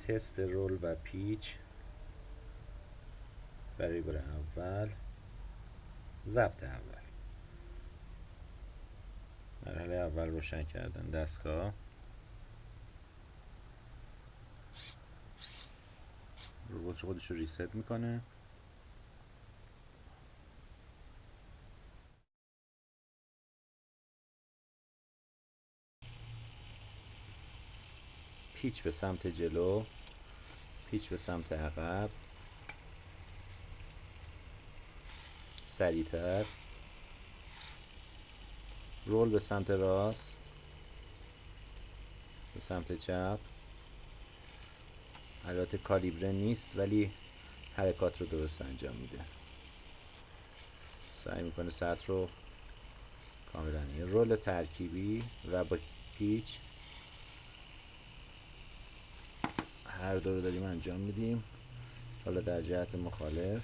تست رول و پیچ برای بار اول، ضبط اول. مرحله اول روشن کردن دستگاه، ربات خودش رو ریست میکنه. پیچ به سمت جلو، پیچ به سمت عقب، سریعتر، رول به سمت راست، به سمت چپ. البته کالیبره نیست ولی حرکات رو درست انجام میده. سعی میکنه سطح رو کاملا. یه رول ترکیبی و با پیچ هر دو رو داریم انجام میدیم. حالا در جهت مخالف